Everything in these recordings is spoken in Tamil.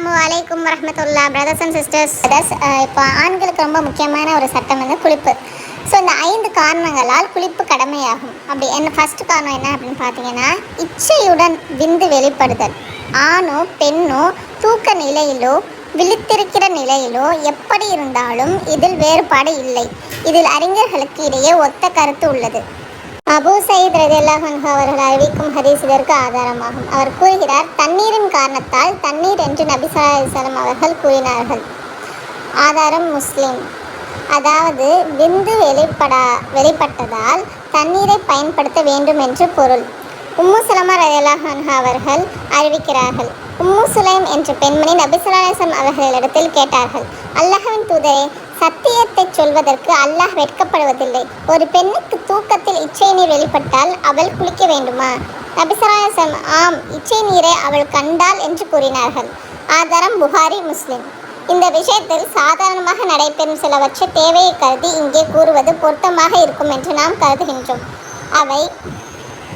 அஸ்ஸலாமு அலைக்கும் வரஹ்மத்துல்லாஹ். பிரதர்ஸ் அண்ட் சிஸ்டர்ஸ், இப்போ ஆண்களுக்கு ரொம்ப முக்கியமான ஒரு சட்டம் வந்து குளிப்பு. ஸோ இந்த 5 காரணங்களால் குளிப்பு கடமையாகும். அப்படி ஃபஸ்ட்டு காரணம் என்ன அப்படின்னு பார்த்தீங்கன்னா, இச்சையுடன் விந்து வெளிப்படுதல். ஆணோ பெண்ணோ தூக்க நிலையிலோ விழித்திருக்கிற நிலையிலோ எப்படி இருந்தாலும் இதில் வேறுபாடு இல்லை. இதில் அறிஞர்களுக்கு இடையே ஒத்த கருத்து உள்ளது. அபூ சயீத் ரலியல்லாஹு அன்ஹு அவர்கள் அறிவிக்கும் ஹதீஸ் இதற்கு ஆதாரமாகும். அவர் கூறுகிறார், தண்ணீரின் காரணத்தால் தண்ணீர் என்று நபி ஸல்லல்லாஹு அலைஹி வஸல்லம் அவர்கள் கூறினார்கள். ஆதாரம் முஸ்லிம். அதாவது விந்து வெளிப்பட்டதால் தண்ணீரை பயன்படுத்த வேண்டும் என்று பொருள். உம்மு சலமா ரலியல்லாஹு அன்ஹா அவர்கள் அறிவிக்கிறார்கள், உம்மு சுலைம் என்ற பெண்மணி நபி ஸல்லல்லாஹு அலைஹி வஸல்லம் அவர்களிடத்தில் கேட்டார்கள், அல்லாஹ்வின் தூதரே, சத்தியத்தை சொல்வதற்கு அல்லாஹ் வெட்கப்படுவதில்லை. ஒரு பெண்ணுக்கு தூக்கத்தில் இச்சை நீர் வெளிப்பட்டால் அவள் குளிக்க வேண்டுமா? நபி ஸல்லல்லாஹு அலைஹி வஸல்லம், ஆம், இச்சை நீரை அவள் கண்டாள் என்று கூறினார்கள். ஆதாரம் புகாரி, முஸ்லிம். இந்த விஷயத்தில் சாதாரணமாக நடைபெறும் சிலவற்றை தேவையை கருதி இங்கே கூறுவது பொருத்தமாக இருக்கும் என்று நாம் கருதுகின்றோம். அவை: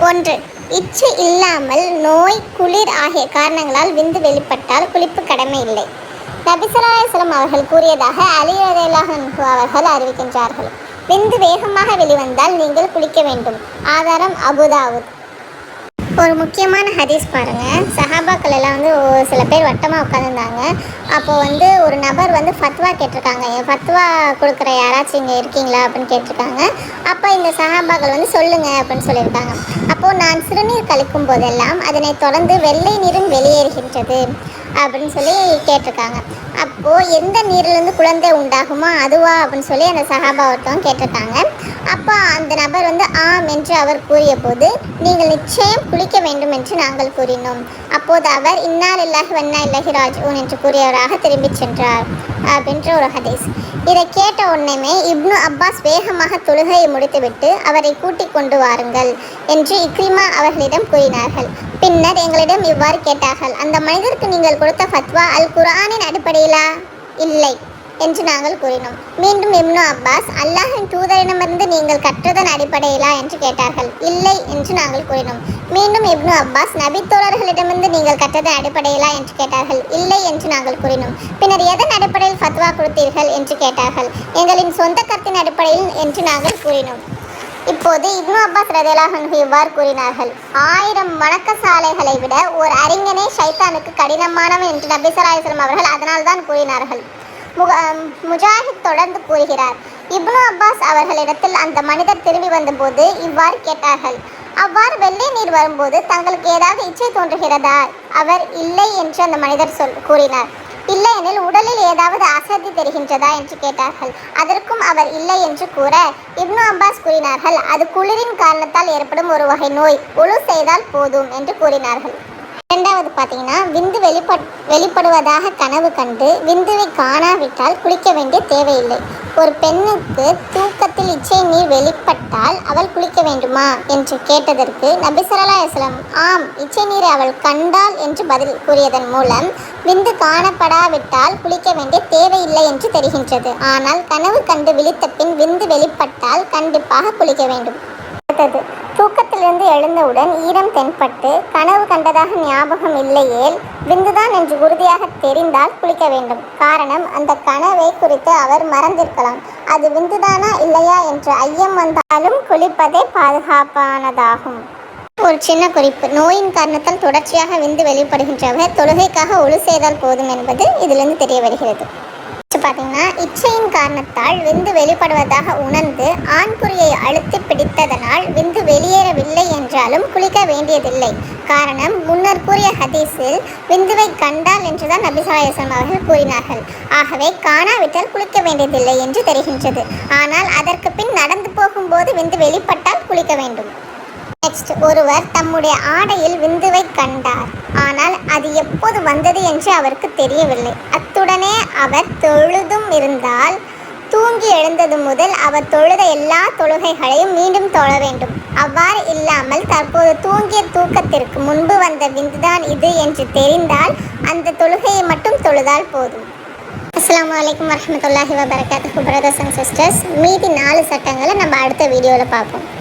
1. இச்சை இல்லாமல் நோய், குளிர் ஆகிய காரணங்களால் விந்து வெளிப்பட்டால் குளிப்பு கடமை இல்லை. நபி ஸல்லல்லாஹு அலைஹி வஸல்லம் அவர்கள் கூறியதாக அலி ரலியல்லாஹு அன்ஹு அவர்கள் அறிவிக்கின்றார்கள், விந்து வேகமாக வெளிவந்தால் நீங்கள் குளிக்க வேண்டும். ஆதாரம் அபூதாவுத். ஒரு முக்கியமான ஹதீஸ் பாருங்கள். சஹாபாக்கள் எல்லாம் சில பேர் வட்டமாக உட்காந்துருந்தாங்க. அப்போது ஒரு நபர் ஃபத்வா கேட்டிருக்காங்க. ஃபத்வா கொடுக்குற யாராச்சும் இங்கே இருக்கீங்களா அப்படின்னு கேட்டிருக்காங்க. அப்போ இந்த சஹாபாக்கள் சொல்லுங்கள் அப்படின்னு சொல்லியிருக்காங்க. அப்போது நான் சிறுநீர் கழிக்கும் போதெல்லாம் அதனை தொடர்ந்து வெள்ளை நீரும் வெளியேறுகின்றது அப்படின்னு சொல்லி கேட்டிருக்காங்க. அப்போது எந்த நீரிலிருந்து குழந்தை உண்டாகுமோ அதுவா அப்படின்னு சொல்லி அந்த சஹாபா ஒருத்தவங்க கேட்டிருக்காங்க. அப்போ அந்த நபர் ஆம் என்று அவர் கூறிய போது, நீங்கள் நிச்சயம் குளிக்க வேண்டும் என்று நாங்கள் கூறினோம். அப்போது அவர் இன்னா லில்லாஹி வ இன்னா இலைஹி ராஜிஊன் என்று கூறியவராக திரும்பி சென்றார் அப்படின்ற ஒரு ஹதீஸ். இதை கேட்ட உடனே இப்னு அப்பாஸ் வேகமாக தொழுகையை முடித்துவிட்டு அவரை கூட்டிக் கொண்டு வாருங்கள் என்று இக்ரிமா அவர்களிடம் கூறினார்கள். பின்னர் எங்களிடம் இவ்வாறு கேட்டார்கள், அந்த மனிதருக்கு நீங்கள் கொடுத்த ஃபத்வா அல் குர்ஆனின் அடிப்படையிலா? இல்லை என்று நாங்கள் கூறினோம். மீண்டும் இப்னு அப்பாஸ், அல்லாஹ்வின் தூதரிடமிருந்து நீங்கள் கற்றதன் அடிப்படையிலா என்று கேட்டார்கள். இல்லை என்று நாங்கள் கூறினோம். மீண்டும் இப்னு அப்பாஸ், நபி தோழர்களிடமிருந்து நீங்கள் கற்றதன் அடிப்படையிலா என்று கேட்டார்கள். இல்லை என்று நாங்கள் கூறினோம். பின்னர் எதன் அடிப்படையில் ஃபத்வா கொடுத்தீர்கள் என்று கேட்டார்கள். எங்களின் சொந்த கருத்தின் அடிப்படையில் என்று நாங்கள் கூறினோம். இப்போது இப்னு அப்பாஸ் ரலியல்லாஹு அன்ஹு இவ்வாறு கூறினார்கள், 1000 வணக்கசாலைகளை விட ஒரு அறிஞனே ஷைத்தானுக்கு கடினமானவன் என்று நபி ஸல்லல்லாஹு அலைஹி வஸல்லம் அவர்கள் அதனால் தான் கூறினார்கள். முஜாஹித் தொடர்ந்து கூறுகிறார், இப்னு அப்பாஸ் அவர்களிடத்தில் அந்த மனிதர் திரும்பி வந்தபோது இவ்வாறு கேட்டார்கள், அவ்வாறு வெள்ளை நீர் வரும்போது தங்களுக்கு ஏதாவது இச்சை தோன்றுகிறதா? அவர் இல்லை என்று அந்த மனிதர் கூறினார். இல்லையெனில் உடலில் ஏதாவது அசதி தெரிகின்றதா என்று கேட்டார்கள். அதற்கும் அவர் இல்லை என்று கூற இப்னு அப்பாஸ் கூறினார்கள், அது குளிரின் காரணத்தால் ஏற்படும் ஒரு வகை நோய், ஒழு செய்தால் போதும் என்று கூறினார்கள். இரண்டாவது பார்த்தீங்கன்னா, விந்து வெளிப்படுவதாக கனவு கண்டு விந்துவை காணாவிட்டால் குளிக்க வேண்டிய தேவையில்லை. ஒரு பெண்ணுக்கு தூக்கத்தில் இச்சை நீர் வெளிப்பட்டால் அவள் குளிக்க வேண்டுமா என்று கேட்டதற்கு நபி ஸல்லல்லாஹு அலைஹி வஸல்லம், ஆம், இச்சை நீரை அவள் கண்டாள் என்று பதில் கூறியதன் மூலம் விந்து காணப்படாவிட்டால் குளிக்க வேண்டிய தேவையில்லை என்று தெரிகின்றது. ஆனால் கனவு கண்டு விழித்த பின் விந்து வெளிப்பட்டால் கண்டிப்பாக குளிக்க வேண்டும். அடுத்தது, தூக்கத்திலிருந்து எழுந்தவுடன் ஈரம் தென்பட்டு கனவு கண்டதாக ஞாபகம் இல்லையேல் விந்துதான் என்று உறுதியாக தெரிந்தால் குளிக்க வேண்டும். காரணம், அந்த கனவை குறித்து அவர் மறந்திருக்கலாம். அது விந்துதானா இல்லையா என்ற ஐயம் வந்தாலும் குளிப்பதே பாதுகாப்பானதாகும். ஒரு சின்ன குறிப்பு, நோயின் காரணத்தால் தொடர்ச்சியாக விந்து வெளிப்படுகின்றவர் தொழுகைக்காக ஒழு செய்தால் போதும் என்பது இதிலிருந்து தெரிய வருகிறது. பார்த்தீங்கன்னா, இச்சையின் காரணத்தால் விந்து வெளிப்படுவதாக உணர்ந்து ஆண்குறியை அழுத்தி பிடித்ததனால் விந்து வெளியேறவில்லை என்றாலும் குளிக்க வேண்டியதில்லை. காரணம், முன்னர் கூறிய ஹதீஸில் விந்துவை கண்டால் என்றுதான் நபி ஸல்லல்லாஹு அலைஹி வஸல்லம் அவர்கள் கூறினார்கள். ஆகவே காணாவிட்டால் குளிக்க வேண்டியதில்லை என்று தெரிகின்றது. ஆனால் அதற்கு பின் நடந்து போகும்போது விந்து வெளிப்பட்டால் குளிக்க வேண்டும். நெக்ஸ்ட், ஒருவர் தம்முடைய ஆடையில் விந்துவை கண்டார். ஆனால் அது எப்போது வந்தது என்று அவருக்கு தெரியவில்லை. அத்துடனே அவர் தொழுதும் இருந்தால் தூங்கி எழுந்தது முதல் அவர் தொழுத எல்லா தொழுகைகளையும் மீண்டும் தொழ வேண்டும். அவ்வாறு இல்லாமல் தற்போது தூங்கிய தூக்கத்திற்கு முன்பு வந்த விந்துதான் இது என்று தெரிந்தால் அந்த தொழுகையை மட்டும் தொழுதால் போதும். அஸ்ஸலாமு அலைக்கும் வரஹ்மத்துல்லாஹி வபரகாத்துஹு. பிரதர்ஸ் அண்ட் சிஸ்டர்ஸ், மீதி 4 சட்டங்களை நம்ம அடுத்த வீடியோவில் பார்ப்போம்.